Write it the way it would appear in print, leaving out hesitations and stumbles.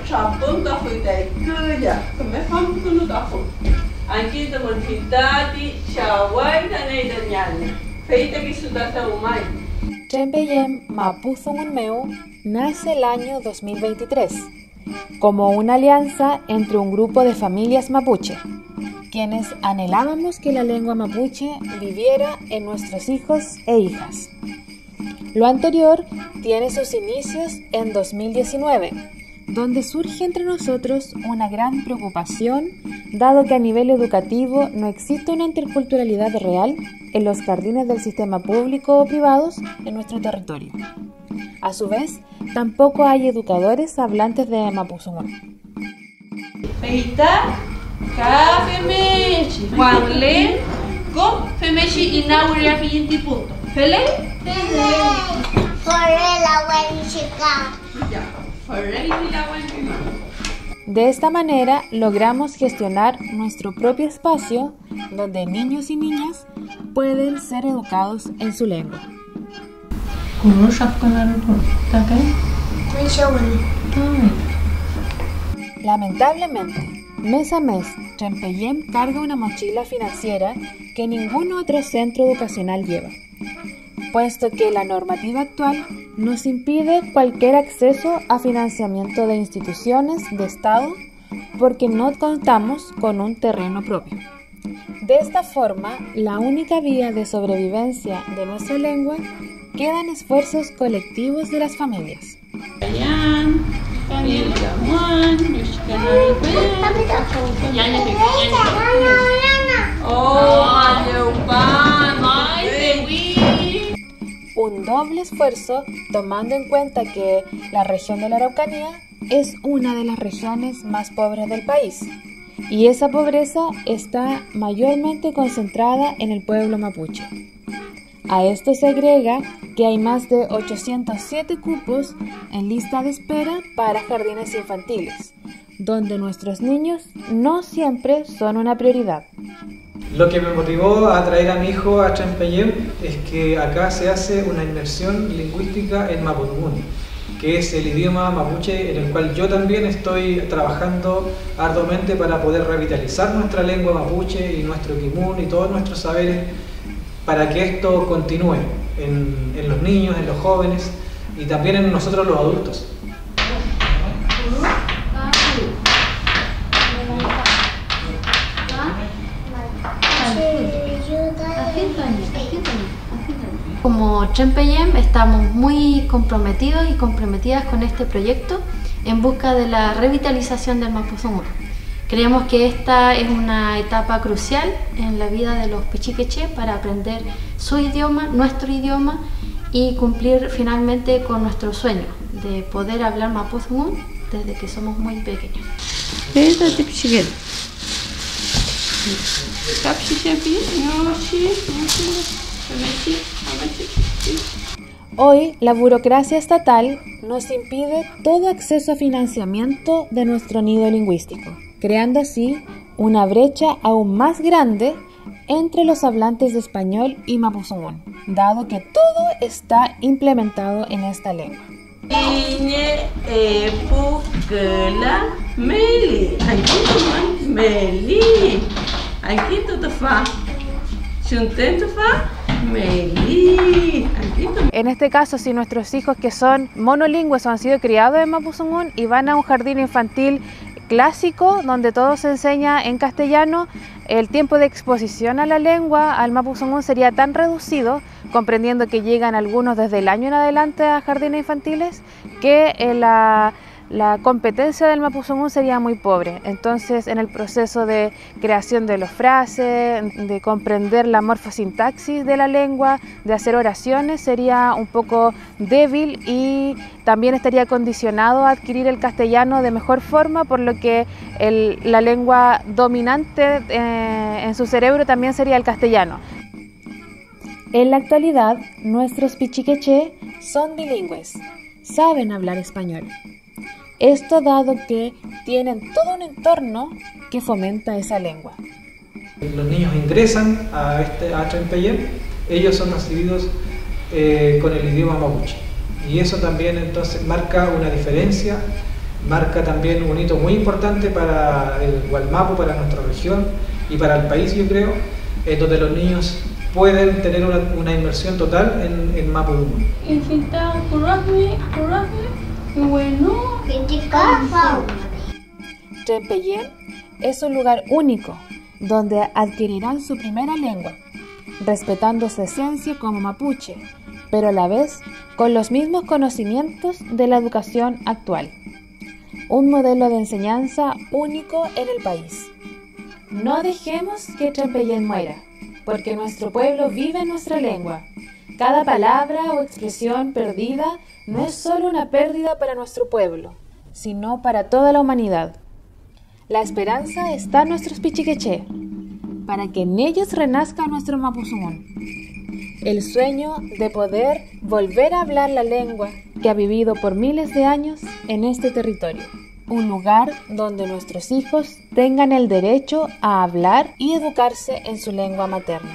Chapun tahu dai kerja, kemefam kunu tahu. Angki tu bercinta di Syawal dan Aidanyan. Feita que sudah tahu mai. Trempeyem Mapuzungun nace el año 2023 como una alianza entre un grupo de familias mapuche, quienes anhelábamos que la lengua mapuche viviera en nuestros hijos e hijas. Lo anterior tiene sus inicios en 2019, donde surge entre nosotros una gran preocupación, dado que a nivel educativo no existe una interculturalidad real en los jardines del sistema público o privados en nuestro territorio. A su vez, tampoco hay educadores hablantes de Mapuzungún. Feita, ka femechi, Juan Len, go femechi inaugura fi punto. Fele? De esta manera logramos gestionar nuestro propio espacio donde niños y niñas pueden ser educados en su lengua. Lamentablemente, mes a mes, Trempeyem carga una mochila financiera que ningún otro centro educacional lleva, puesto que la normativa actual nos impide cualquier acceso a financiamiento de instituciones de Estado porque no contamos con un terreno propio. De esta forma, la única vía de sobrevivencia de nuestra lengua queda en esfuerzos colectivos de las familias. Un doble esfuerzo tomando en cuenta que la región de la Araucanía es una de las regiones más pobres del país y esa pobreza está mayormente concentrada en el pueblo mapuche. A esto se agrega que hay más de 807 cupos en lista de espera para jardines infantiles, donde nuestros niños no siempre son una prioridad. Lo que me motivó a traer a mi hijo a Trempeyem es que acá se hace una inmersión lingüística en Mapudungun, que es el idioma mapuche en el cual yo también estoy trabajando arduamente para poder revitalizar nuestra lengua mapuche y nuestro quimun y todos nuestros saberes para que esto continúe en los niños, en los jóvenes y también en nosotros los adultos. Como Trempeyem estamos muy comprometidos y comprometidas con este proyecto en busca de la revitalización del Mapuzungún. Creemos que esta es una etapa crucial en la vida de los pichiqueche para aprender su idioma, nuestro idioma y cumplir finalmente con nuestro sueño de poder hablar Mapuzungún desde que somos muy pequeños. Hoy, la burocracia estatal nos impide todo acceso a financiamiento de nuestro nido lingüístico, creando así una brecha aún más grande entre los hablantes de español y Mapuzungún, dado que todo está implementado en esta lengua. En este caso, si nuestros hijos que son monolingües o han sido criados en Mapuzungún y van a un jardín infantil clásico donde todo se enseña en castellano, el tiempo de exposición a la lengua, al Mapuzungún, sería tan reducido, comprendiendo que llegan algunos desde el año en adelante a jardines infantiles, que la competencia del Mapuzungún sería muy pobre. Entonces, en el proceso de creación de las frases, de comprender la morfosintaxis de la lengua, de hacer oraciones, sería un poco débil y también estaría condicionado a adquirir el castellano de mejor forma, por lo que la lengua dominante en su cerebro también sería el castellano. En la actualidad, nuestros pichiqueche son bilingües, saben hablar español. Esto dado que tienen todo un entorno que fomenta esa lengua. Los niños ingresan a Trempeyem, ellos son recibidos con el idioma mapuche. Y eso también entonces marca una diferencia marca también un hito muy importante para el Gualmapu, para nuestra región y para el país, yo creo, donde los niños pueden tener una inmersión total en Mapudungun. Trempeyén es un lugar único donde adquirirán su primera lengua, respetando su esencia como mapuche, pero a la vez con los mismos conocimientos de la educación actual. Un modelo de enseñanza único en el país. No dejemos que Trempeyén muera, porque nuestro pueblo vive en nuestra lengua. Cada palabra o expresión perdida no es solo una pérdida para nuestro pueblo, sino para toda la humanidad. La esperanza está en nuestros pichiqueché, para que en ellos renazca nuestro mapuzungún. El sueño de poder volver a hablar la lengua que ha vivido por miles de años en este territorio. Un lugar donde nuestros hijos tengan el derecho a hablar y educarse en su lengua materna.